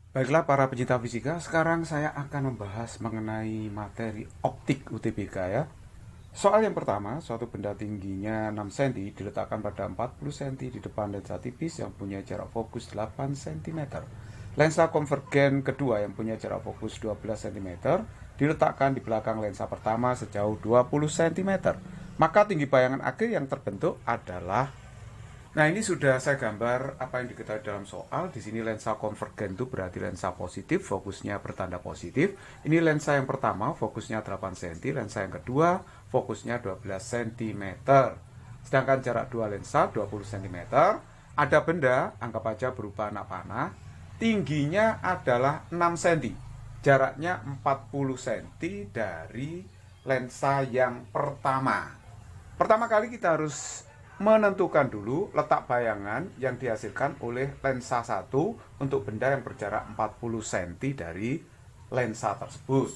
Baiklah para pecinta fisika, sekarang saya akan membahas mengenai materi optik UTBK ya. Soal yang pertama, suatu benda tingginya 6 cm diletakkan pada 40 cm di depan lensa tipis yang punya jarak fokus 8 cm. Lensa konvergen kedua yang punya jarak fokus 12 cm diletakkan di belakang lensa pertama sejauh 20 cm. Maka tinggi bayangan akhir yang terbentuk adalah. Nah, ini sudah saya gambar apa yang diketahui dalam soal. Di sini lensa konvergen itu berarti lensa positif, fokusnya bertanda positif. Ini lensa yang pertama, fokusnya 8 cm. Lensa yang kedua, fokusnya 12 cm. Sedangkan jarak dua lensa 20 cm. Ada benda, anggap aja berupa anak panah. Tingginya adalah 6 cm. Jaraknya 40 cm dari lensa yang pertama. Pertama kali kita harus menentukan dulu letak bayangan yang dihasilkan oleh lensa 1 untuk benda yang berjarak 40 cm dari lensa tersebut.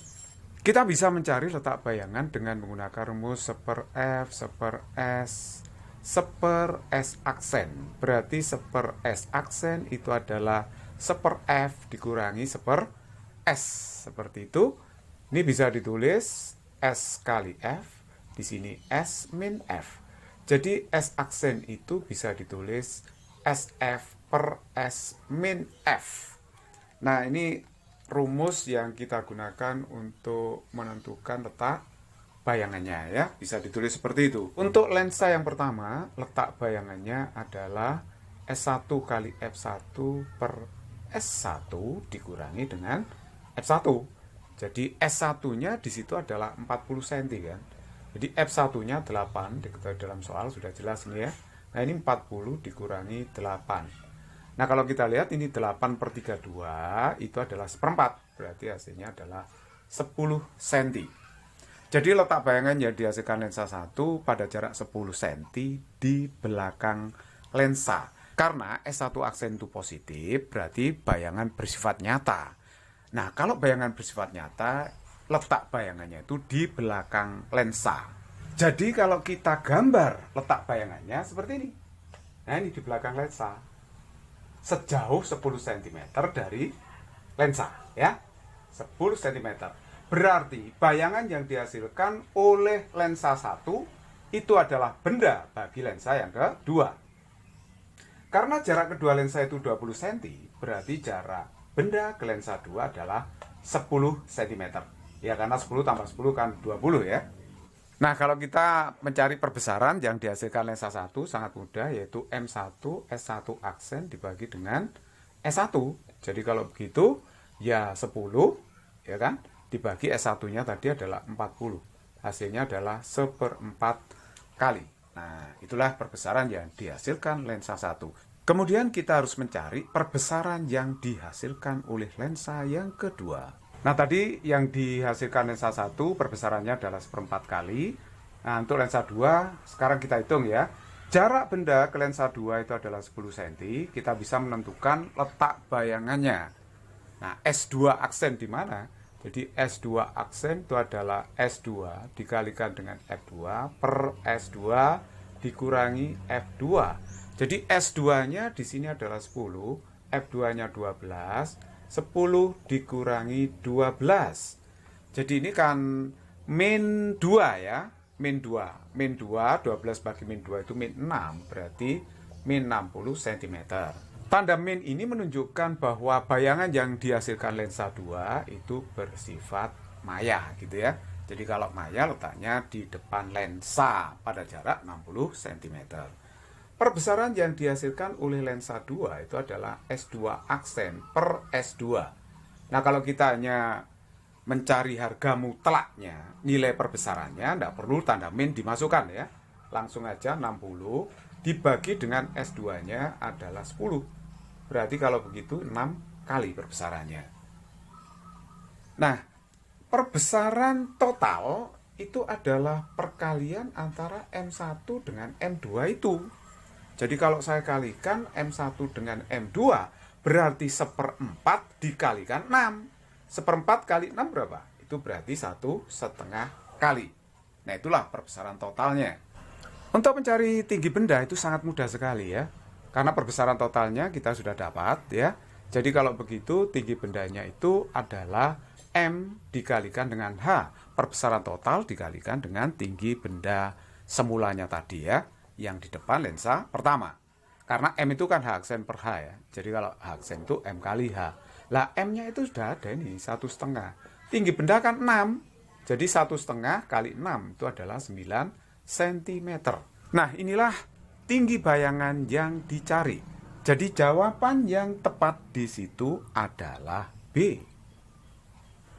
Kita bisa mencari letak bayangan dengan menggunakan rumus 1/f, 1/s, 1/s aksen. Berarti 1/s aksen itu adalah 1/f dikurangi 1/s. Seperti itu. Ini bisa ditulis S kali F, di sini S min F. Jadi S aksen itu bisa ditulis SF per S min F. Nah, ini rumus yang kita gunakan untuk menentukan letak bayangannya ya. Bisa ditulis seperti itu. Untuk lensa yang pertama, letak bayangannya adalah S1 kali F1 per S1 dikurangi dengan F1. Jadi S1-nya di situ adalah 40 cm kan. Jadi F1-nya 8, diketahui dalam soal sudah jelas ini ya. Nah, ini 40 dikurangi 8. Nah, kalau kita lihat ini 8/32 itu adalah 1/4. Berarti hasilnya adalah 10 cm. Jadi letak bayangan yang dihasilkan lensa 1 pada jarak 10 cm di belakang lensa. Karena S1 aksen itu positif, berarti bayangan bersifat nyata. Nah, kalau bayangan bersifat nyata, letak bayangannya itu di belakang lensa. Jadi kalau kita gambar letak bayangannya seperti ini. Nah, ini di belakang lensa. Sejauh 10 cm dari lensa ya. 10 cm. Berarti bayangan yang dihasilkan oleh lensa 1 itu adalah benda bagi lensa yang kedua. Karena jarak kedua lensa itu 20 cm, berarti jarak benda ke lensa 2 adalah 10 cm. Ya, karena 10 tambah 10 kan 20 ya. Nah, kalau kita mencari perbesaran yang dihasilkan lensa 1 sangat mudah, yaitu M1 S1 aksen dibagi dengan S1. Jadi kalau begitu ya 10 ya kan, dibagi S1-nya tadi adalah 40. Hasilnya adalah 1/4 kali. Nah, itulah perbesaran yang dihasilkan lensa 1. Kemudian kita harus mencari perbesaran yang dihasilkan oleh lensa yang kedua. Nah, tadi yang dihasilkan lensa 1 perbesarannya adalah 1/4 kali. Nah, untuk lensa 2 sekarang kita hitung ya. Jarak benda ke lensa 2 itu adalah 10 cm. Kita bisa menentukan letak bayangannya. Nah, S2 aksen di mana? Jadi S2 aksen itu adalah S2 dikalikan dengan F2 per S2 dikurangi F2. Jadi S2-nya di sini adalah 10, F2-nya 12, 10 dikurangi 12. Jadi ini kan min 2 ya. Min 2. Min 2, 12 bagi min 2 itu min 6. Berarti min 60 cm. Tanda min ini menunjukkan bahwa bayangan yang dihasilkan lensa 2 itu bersifat maya gitu ya. Jadi kalau maya letaknya di depan lensa pada jarak 60 cm. Perbesaran yang dihasilkan oleh lensa 2 itu adalah S2 aksen per S2. Nah, kalau kita hanya mencari harga mutlaknya, nilai perbesarannya, tidak perlu tanda min dimasukkan ya. Langsung aja 60 dibagi dengan S2-nya adalah 10. Berarti kalau begitu 6 kali perbesarannya. Nah, perbesaran total itu adalah perkalian antara M1 dengan M2 itu. Jadi kalau saya kalikan M1 dengan M2, berarti 1/4 dikalikan 6. 1/4 kali 6 berapa? Itu berarti 1,5 kali. Nah, itulah perbesaran totalnya. Untuk mencari tinggi benda itu sangat mudah sekali ya. Karena perbesaran totalnya kita sudah dapat ya. Jadi kalau begitu tinggi bendanya itu adalah M dikalikan dengan H, perbesaran total dikalikan dengan tinggi benda semulanya tadi ya, yang di depan lensa pertama. Karena M itu kan H aksen per H ya, jadi kalau H aksen itu M kali H. Lah M-nya itu sudah ada ini, 1,5. Tinggi benda kan 6, jadi 1,5 kali 6 itu adalah 9 cm. Nah inilah tinggi bayangan yang dicari. Jadi jawaban yang tepat di situ adalah B.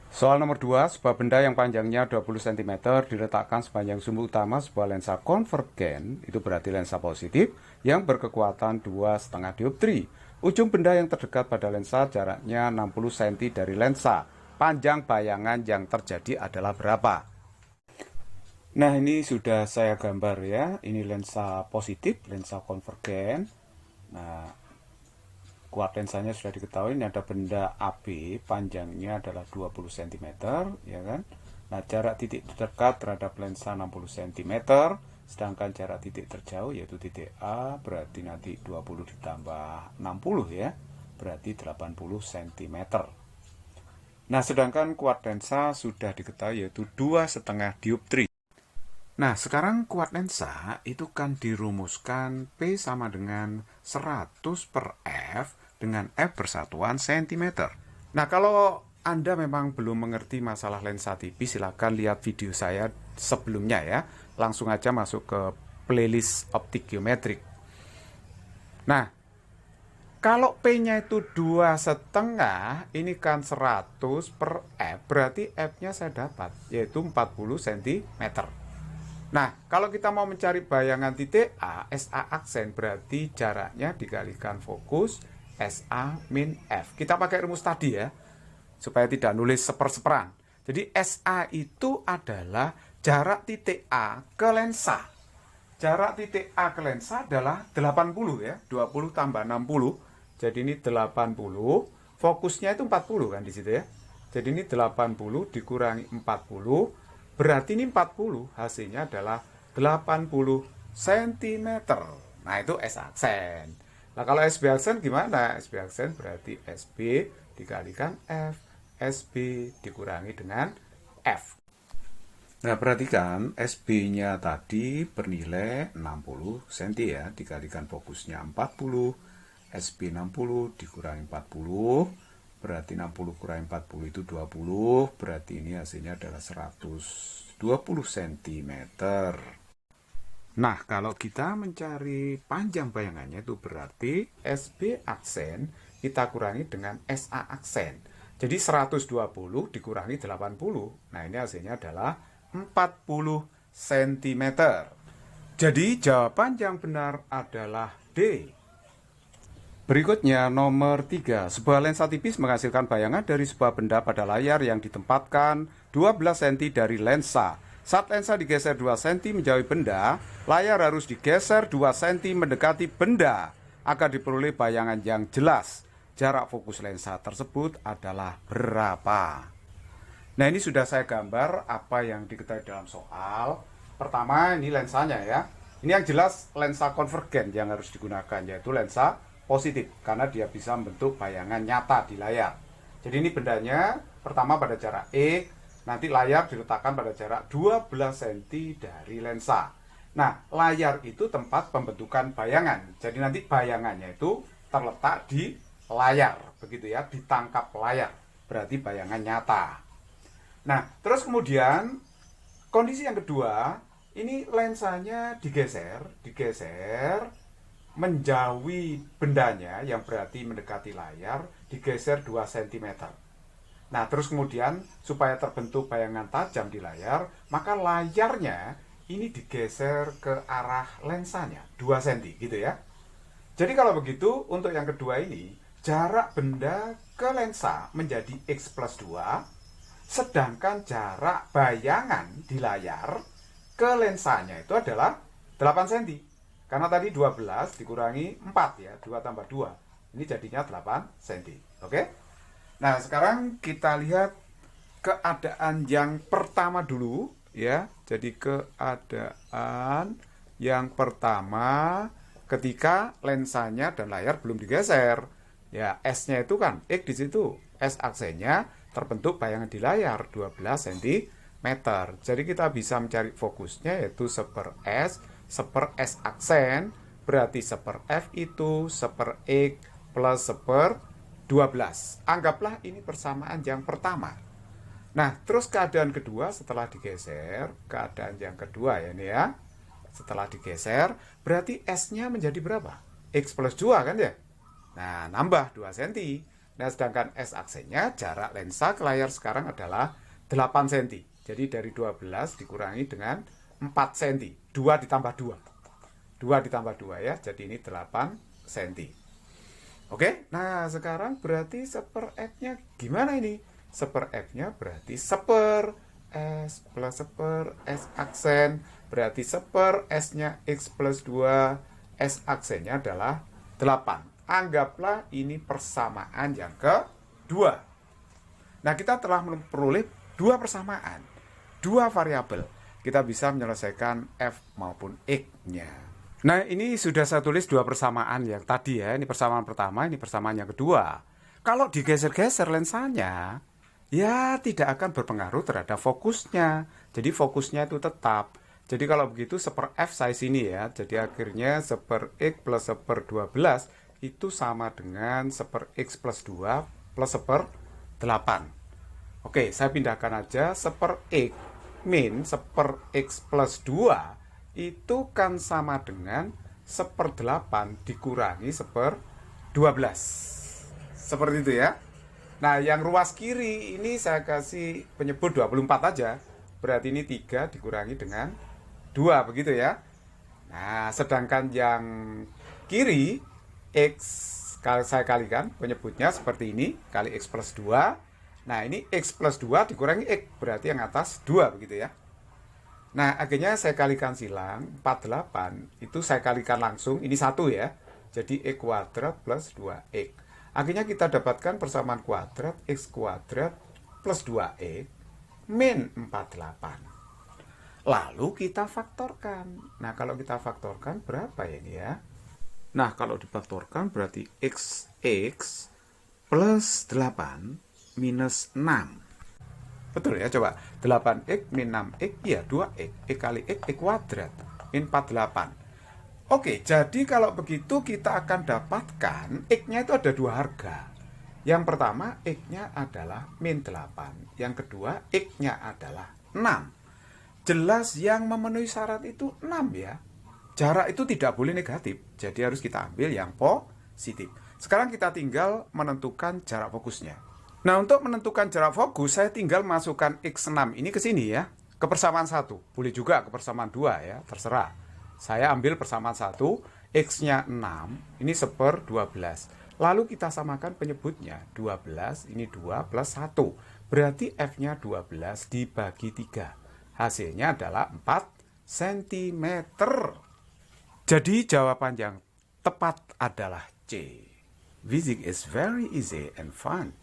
Soal nomor 2, sebuah benda yang panjangnya 20 cm diletakkan sepanjang sumbu utama sebuah lensa konvergen, itu berarti lensa positif, yang berkekuatan 2,5 dioptri. Ujung benda yang terdekat pada lensa jaraknya 60 cm dari lensa. Panjang bayangan yang terjadi adalah berapa? Nah ini sudah saya gambar ya, ini lensa positif, lensa konvergen. Nah, kuat lensanya sudah diketahui, ini ada benda AB, panjangnya adalah 20 cm, ya kan? Nah, jarak titik terdekat terhadap lensa 60 cm, sedangkan jarak titik terjauh yaitu titik A, berarti nanti 20 ditambah 60 ya, berarti 80 cm. Nah, sedangkan kuat lensa sudah diketahui yaitu 2,5 dioptri. Nah, sekarang kuat lensa itu kan dirumuskan P sama dengan 100 per F dengan F bersatuan cm. Nah, kalau Anda memang belum mengerti masalah lensa tipis, silakan lihat video saya sebelumnya ya. Langsung aja masuk ke playlist optik geometrik. Nah, kalau P-nya itu 2,5, ini kan 100 per F, berarti F-nya saya dapat, yaitu 40 cm. Nah, kalau kita mau mencari bayangan titik A, SA aksen berarti jaraknya dikalikan fokus SA min F. Kita pakai rumus tadi ya, supaya tidak nulis seper-seperan. Jadi SA itu adalah jarak titik A ke lensa. Jarak titik A ke lensa adalah 80 ya, 20 tambah 60. Jadi ini 80, fokusnya itu 40 kan di situ ya. Jadi ini 80 dikurangi 40. Berarti ini 40, hasilnya adalah 80 cm. Nah, itu S aksen. Nah, kalau SB aksen gimana? SB aksen berarti SB dikalikan F. SB dikurangi dengan F. Nah, perhatikan SB-nya tadi bernilai 60 cm ya. Dikalikan fokusnya 40. SB 60 dikurangi 40. Berarti 60 kurangi 40 itu 20, berarti ini hasilnya adalah 120 cm. Nah, kalau kita mencari panjang bayangannya itu berarti SB aksen kita kurangi dengan SA aksen. Jadi 120 dikurangi 80. Nah, ini hasilnya adalah 40 cm. Jadi jawaban yang benar adalah D. Berikutnya nomor 3, sebuah lensa tipis menghasilkan bayangan dari sebuah benda pada layar yang ditempatkan 12 cm dari lensa. Saat lensa digeser 2 cm menjauhi benda, layar harus digeser 2 cm mendekati benda agar diperoleh bayangan yang jelas. Jarak fokus lensa tersebut adalah berapa? Nah, ini sudah saya gambar apa yang diketahui dalam soal. Pertama, ini lensanya ya. Ini yang jelas lensa konvergen yang harus digunakan, yaitu lensa positif karena dia bisa membentuk bayangan nyata di layar. Jadi ini bendanya pertama pada jarak E, nanti layar diletakkan pada jarak 12 cm dari lensa. Nah, layar itu tempat pembentukan bayangan. Jadi nanti bayangannya itu terletak di layar, begitu ya, ditangkap layar. Berarti bayangan nyata. Nah, terus kemudian kondisi yang kedua, ini lensanya digeser menjauhi bendanya yang berarti mendekati layar, digeser 2 cm. Nah, terus kemudian supaya terbentuk bayangan tajam di layar, maka layarnya ini digeser ke arah lensanya 2 cm gitu ya. Jadi kalau begitu untuk yang kedua ini jarak benda ke lensa menjadi X plus 2, sedangkan jarak bayangan di layar ke lensanya itu adalah 8 cm. Karena tadi 12 dikurangi 4 ya, 2 tambah 2. Ini jadinya 8 cm. Oke? Nah, sekarang kita lihat keadaan yang pertama dulu ya. Jadi keadaan yang pertama ketika lensanya dan layar belum digeser. Ya, S-nya itu kan X di situ. S aksennya terbentuk bayangan di layar 12 cm. Jadi kita bisa mencari fokusnya yaitu 1/S, 1/S aksen, berarti 1/F itu 1/X plus 1/12. Anggaplah ini persamaan yang pertama. Nah, terus keadaan kedua setelah digeser, keadaan yang kedua ya ini ya. Setelah digeser, berarti S-nya menjadi berapa? X plus 2 kan ya? Nah, nambah 2 cm. Nah, sedangkan S aksennya jarak lensa ke layar sekarang adalah 8 cm. Jadi dari 12 dikurangi dengan 4 cm. 2 ditambah 2. 2 ditambah 2 ya. Jadi ini 8 cm. Oke, nah sekarang berarti 1/F-nya gimana ini? 1/F-nya berarti 1/S plus 1/S aksen. Berarti 1/S-nya X plus 2. S aksennya adalah 8. Anggaplah ini persamaan yang kedua. Nah, kita telah memperoleh dua persamaan, dua variabel. Kita bisa menyelesaikan F maupun X-nya. Nah, ini sudah saya tulis dua persamaan yang tadi ya. Ini persamaan pertama, ini persamaan yang kedua. Kalau digeser-geser lensanya, ya tidak akan berpengaruh terhadap fokusnya. Jadi fokusnya itu tetap. Jadi kalau begitu 1/F saya sini ya. Jadi akhirnya 1/X plus 1/12 itu sama dengan 1/X plus 2 plus 1/8. Oke, saya pindahkan aja 1/X min 1/X plus 2 itu kan sama dengan 1/8 dikurangi 1/12. Seperti itu ya. Nah, yang ruas kiri ini saya kasih penyebut 24 aja. Berarti ini 3 dikurangi dengan 2, begitu ya. Nah, sedangkan yang kiri X saya kalikan penyebutnya seperti ini, kali X plus 2. Nah, ini X plus 2 dikurangi X, berarti yang atas 2, begitu ya. Nah, akhirnya saya kalikan silang, 48, itu saya kalikan langsung, ini 1 ya. Jadi X kuadrat plus 2X. Akhirnya kita dapatkan persamaan kuadrat X kuadrat plus 2X min 48. Lalu kita faktorkan. Nah, kalau kita faktorkan berapa ya ini ya? Nah, kalau difaktorkan berarti XX plus 8 minus 6. Betul ya, coba. 8X min 6X, ya 2X. X kali X, X kuadrat. Min 48. Oke, jadi kalau begitu kita akan dapatkan X-nya itu ada dua harga. Yang pertama, X-nya adalah min 8. Yang kedua, X-nya adalah 6. Jelas yang memenuhi syarat itu 6 ya. Jarak itu tidak boleh negatif, jadi harus kita ambil yang positif. Sekarang kita tinggal menentukan jarak fokusnya. Nah, untuk menentukan jarak fokus, saya tinggal masukkan X6 ini ke sini ya, ke persamaan 1. Boleh juga ke persamaan 2 ya, terserah. Saya ambil persamaan 1, X-nya 6, ini 1/12. Lalu kita samakan penyebutnya, 12, ini 2 plus 1. Berarti F-nya 12 dibagi 3. Hasilnya adalah 4 cm. Jadi jawaban yang tepat adalah C. Physics is very easy and fun.